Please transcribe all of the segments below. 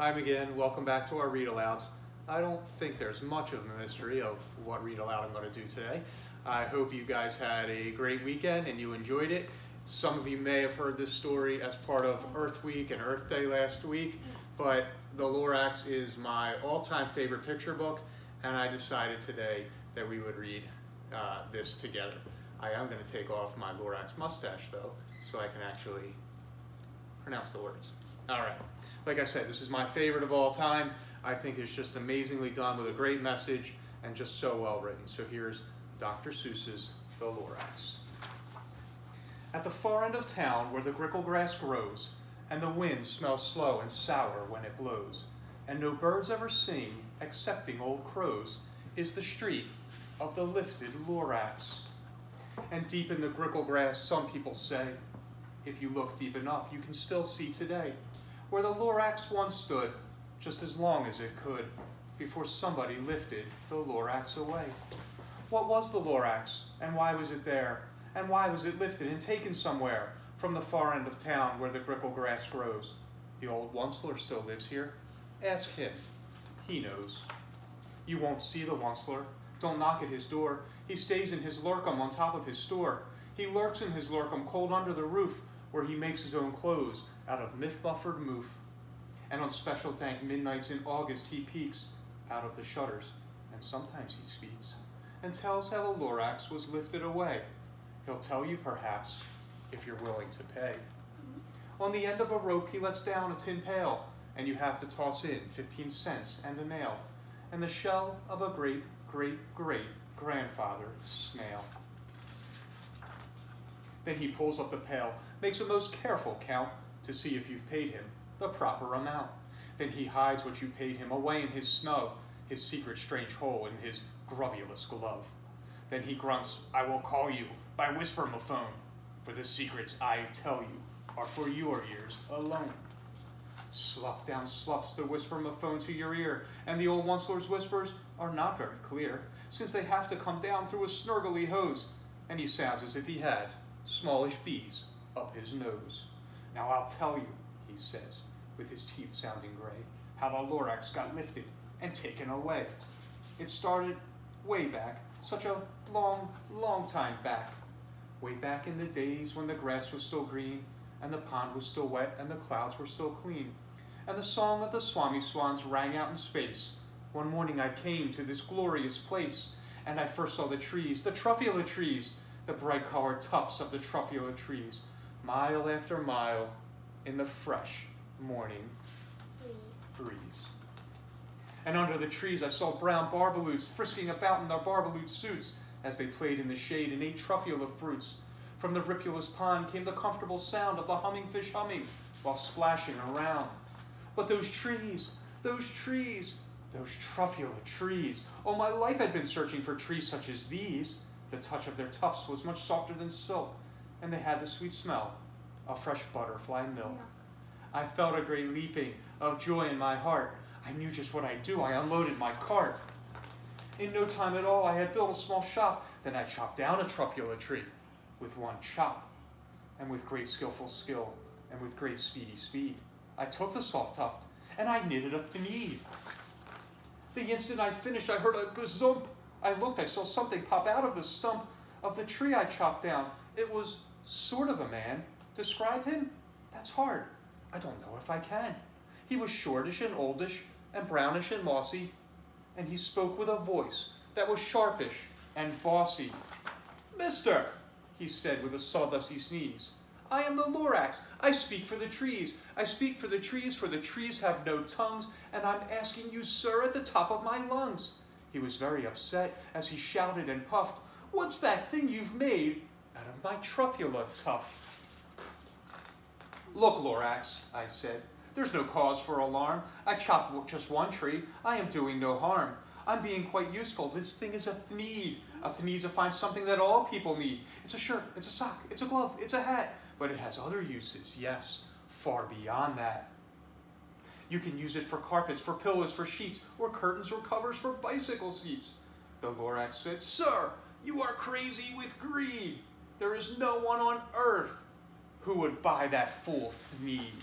Hi again, welcome back to our read alouds. I don't think there's much of a mystery of what read aloud I'm going to do today. I hope you guys had a great weekend and you enjoyed it. Some of you may have heard this story as part of Earth Week and Earth Day last week, but the Lorax is my all-time favorite picture book, and I decided today that we would read this together. I am going to take off my Lorax mustache though, so I can actually pronounce the words. All right. Like I said, this is my favorite of all time. I think it's just amazingly done with a great message and just so well written. So here's Dr. Seuss's The Lorax. At the far end of town where the grickle grass grows, and the wind smells slow and sour when it blows, and no birds ever sing excepting old crows, is the street of the lifted Lorax. And deep in the grickle grass, some people say, if you look deep enough, you can still see today where the Lorax once stood, just as long as it could, before somebody lifted the Lorax away. What was the Lorax, and why was it there? And why was it lifted and taken somewhere from the far end of town where the grickle grass grows? The old Onceler still lives here. Ask him. He knows. You won't see the Onceler. Don't knock at his door. He stays in his lurkum on top of his store. He lurks in his lurkum cold under the roof, where he makes his own clothes out of myth-buffered moof. And on special dank midnights in August, he peeks out of the shutters, and sometimes he speaks, and tells how the Lorax was lifted away. He'll tell you, perhaps, if you're willing to pay. On the end of a rope, he lets down a tin pail, and you have to toss in 15 cents and a nail, and the shell of a great, great, great grandfather snail. Then he pulls up the pail, makes a most careful count to see if you've paid him the proper amount. Then he hides what you paid him away in his snub, his secret strange hole in his gruvulous glove. Then he grunts, I will call you by whisper-mophone, for the secrets I tell you are for your ears alone. Slough down sloughs the whisper-mophone to your ear, and the old Onceler's whispers are not very clear, since they have to come down through a snurgly hose, and he sounds as if he had smallish bees up his nose. Now I'll tell you, he says, with his teeth sounding gray, how the Lorax got lifted and taken away. It started way back, such a long, long time back. Way back in the days when the grass was still green, and the pond was still wet, and the clouds were still clean. And the song of the Swami Swans rang out in space. One morning I came to this glorious place, and I first saw the trees, the truffula trees, the bright-colored tufts of the truffula trees, mile after mile in the fresh morning breeze. And under the trees I saw brown barbaloots frisking about in their barbaloot suits as they played in the shade and ate truffula fruits. From the ripulous pond came the comfortable sound of the humming fish humming while splashing around. But those trees, those truffula trees, all my life I'd been searching for trees such as these. The touch of their tufts was much softer than silk, and they had the sweet smell of fresh butterfly milk. I felt a great leaping of joy in my heart. I knew just what I'd do. I unloaded my cart. In no time at all, I had built a small shop. Then I chopped down a truffula tree with one chop, and with great skillful skill, and with great speedy speed, I took the soft tuft, and I knitted a thneed. The instant I finished, I heard a gazump. I looked, I saw something pop out of the stump of the tree I chopped down. It was sort of a man. Describe him? That's hard. I don't know if I can. He was shortish and oldish and brownish and mossy, and he spoke with a voice that was sharpish and bossy. Mister, he said with a sawdusty sneeze, I am the Lorax. I speak for the trees. I speak for the trees have no tongues, and I'm asking you, sir, at the top of my lungs. He was very upset as he shouted and puffed, What's that thing you've made out of my truffula tuft? Look, Lorax, I said, there's no cause for alarm. I chopped just one tree. I am doing no harm. I'm being quite useful. This thing is a thneed. A thneed to find something that all people need. It's a shirt, it's a sock, it's a glove, it's a hat. But it has other uses, yes, far beyond that. You can use it for carpets, for pillows, for sheets, or curtains or covers for bicycle seats. The Lorax said, Sir, you are crazy with greed. There is no one on earth who would buy that fool thneed.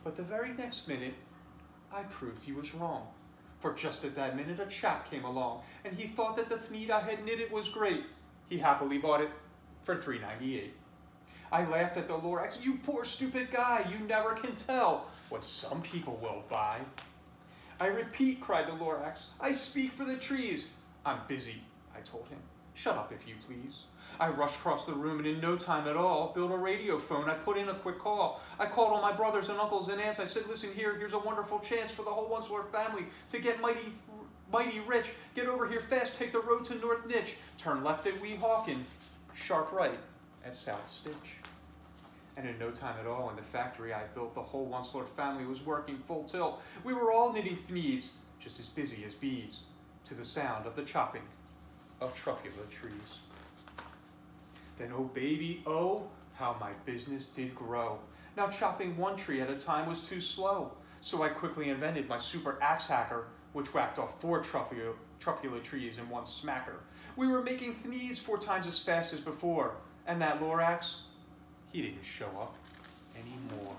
But the very next minute, I proved he was wrong. For just at that minute, a chap came along, and he thought that the thneed I had knitted was great. He happily bought it for $3.98. I laughed at the Lorax. You poor stupid guy, you never can tell what some people will buy. I repeat, cried the Lorax, I speak for the trees. I'm busy, I told him. Shut up, if you please. I rushed across the room and in no time at all built a radio phone. I put in a quick call. I called all my brothers and uncles and aunts. I said, listen here, here's a wonderful chance for the whole Onceler family to get mighty rich. Get over here fast, take the road to North Nitch. Turn left at Weehawken, sharp right at South Stitch. And in no time at all in the factory I built, the whole Onceler family was working full tilt. We were all knitting thneeds, just as busy as bees, to the sound of the chopping of truffula trees. Then, oh baby, oh, how my business did grow. Now chopping one tree at a time was too slow, so I quickly invented my super axe hacker, which whacked off 4 truffula trees in one smacker. We were making thneeds 4 times as fast as before, and that Lorax, he didn't show up anymore.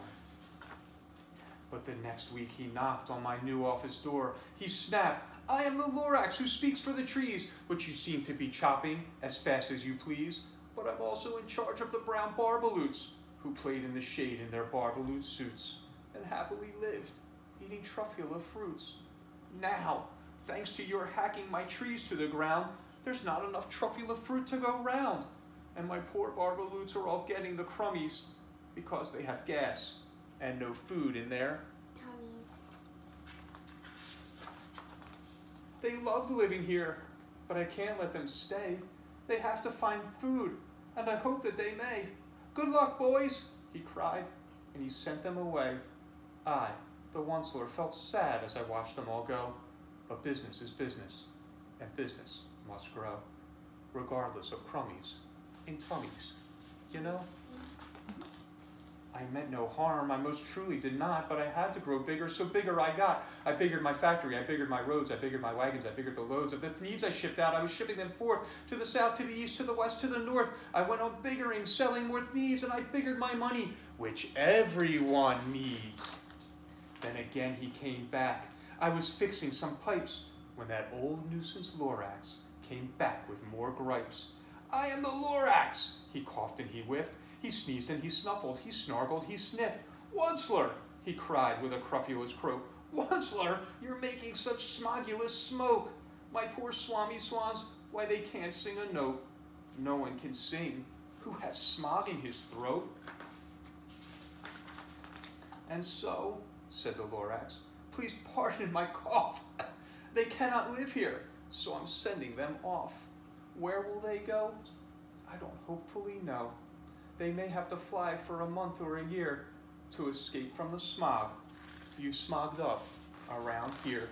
But the next week he knocked on my new office door. He snapped, I am the Lorax who speaks for the trees, but you seem to be chopping as fast as you please. But I'm also in charge of the brown barbaloots, who played in the shade in their barbaloot suits, and happily lived, eating truffula fruits. Now, thanks to your hacking my trees to the ground, there's not enough truffula fruit to go round. And my poor barbaloots are all getting the crummies because they have gas and no food in their tummies. They loved living here, but I can't let them stay. They have to find food, and I hope that they may. Good luck, boys, he cried, and he sent them away. I, the Onceler, felt sad as I watched them all go, but business is business, and business must grow, regardless of crummies in tummies, you know? I meant no harm, I most truly did not, but I had to grow bigger, so bigger I got. I biggered my factory, I biggered my roads, I biggered my wagons, I biggered the loads. Of the thneeds I shipped out, I was shipping them forth, to the south, to the east, to the west, to the north. I went on biggering, selling more thneeds, and I biggered my money, which everyone needs. Then again he came back. I was fixing some pipes, when that old nuisance Lorax came back with more gripes. I am the Lorax! He coughed and he whiffed. He sneezed and he snuffled. He snargled, he sniffed. Onceler! He cried with a crufulous croak. Onceler, you're making such smogulous smoke. My poor swami swans, why they can't sing a note. No one can sing who has smog in his throat. And so, said the Lorax, please pardon my cough. They cannot live here, so I'm sending them off. Where will they go? I don't hopefully know. They may have to fly for a month or a year to escape from the smog you've smogged up around here.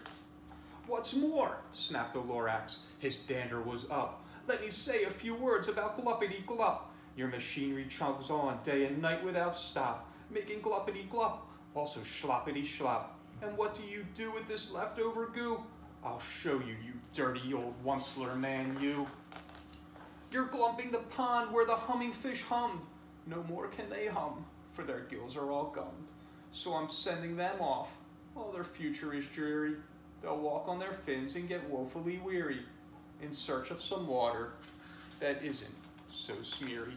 What's more, snapped the Lorax. His dander was up. Let me say a few words about gluppity glup. Your machinery chugs on day and night without stop, making gluppity glup, also schloppity schlop. And what do you do with this leftover goo? I'll show you, you dirty old Onceler man, you. You're glumping the pond where the humming fish hummed. No more can they hum, for their gills are all gummed. So I'm sending them off. All their future is dreary. They'll walk on their fins and get woefully weary, in search of some water that isn't so smeary.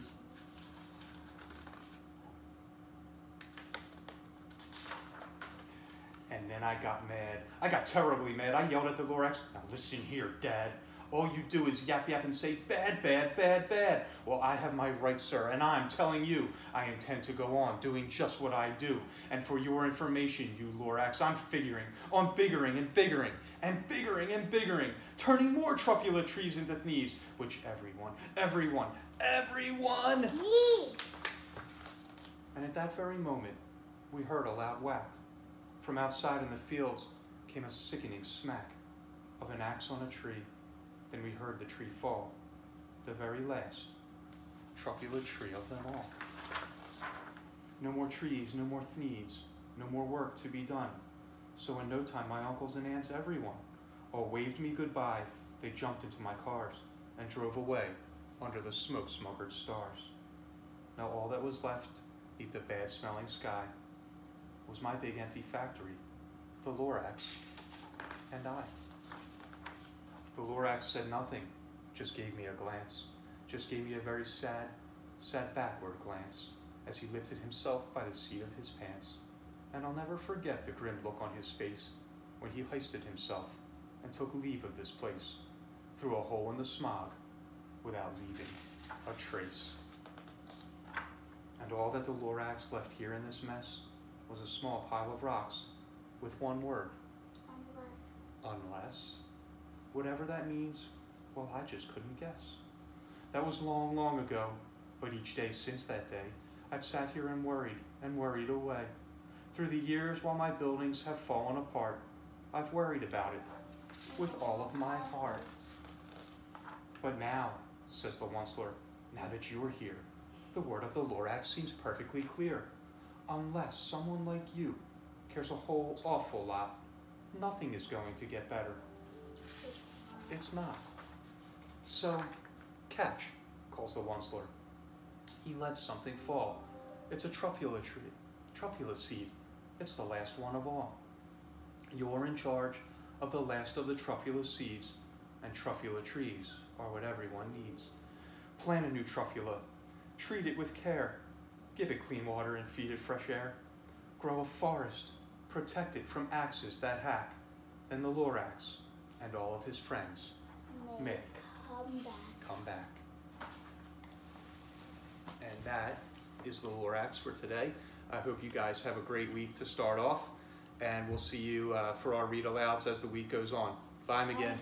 And then I got mad. I got terribly mad. I yelled at the Lorax, now listen here, Dad. All you do is yap yap and say, bad, bad, bad, bad. Well, I have my rights, sir, and I'm telling you, I intend to go on doing just what I do. And for your information, you Lorax, I'm figuring on biggering and biggering and biggering and biggering, turning more truffula trees into thneeds, which everyone needs. And at that very moment, we heard a loud whack. From outside in the fields came a sickening smack of an axe on a tree. Then we heard the tree fall, the very last truffula tree of them all. No more trees, no more thneeds, no more work to be done. So in no time, my uncles and aunts, everyone, all waved me goodbye. They jumped into my cars and drove away under the smoke-smuggered stars. Now all that was left beneath the bad-smelling sky was my big empty factory, the Lorax, and I. The Lorax said nothing, just gave me a glance, just gave me a very sad backward glance as he lifted himself by the seat of his pants. And I'll never forget the grim look on his face when he hoisted himself and took leave of this place through a hole in the smog without leaving a trace. And all that the Lorax left here in this mess was a small pile of rocks with one word. Unless. Whatever that means, well, I just couldn't guess. That was long, long ago, but each day since that day, I've sat here and worried away. Through the years while my buildings have fallen apart, I've worried about it with all of my heart. But now, says the Onceler, now that you are here, the word of the Lorax seems perfectly clear. Unless someone like you cares a whole awful lot, nothing is going to get better. It's not. So, catch, calls the Onceler. He lets something fall. It's a truffula seed. It's the last one of all. You're in charge of the last of the truffula seeds, and truffula trees are what everyone needs. Plant a new truffula. Treat it with care. Give it clean water and feed it fresh air. Grow a forest. Protect it from axes that hack. Then the Lorax and all of his friends may come back. And that is the Lorax for today. I hope you guys have a great week to start off, and we'll see you for our read alouds as the week goes on. Bye again.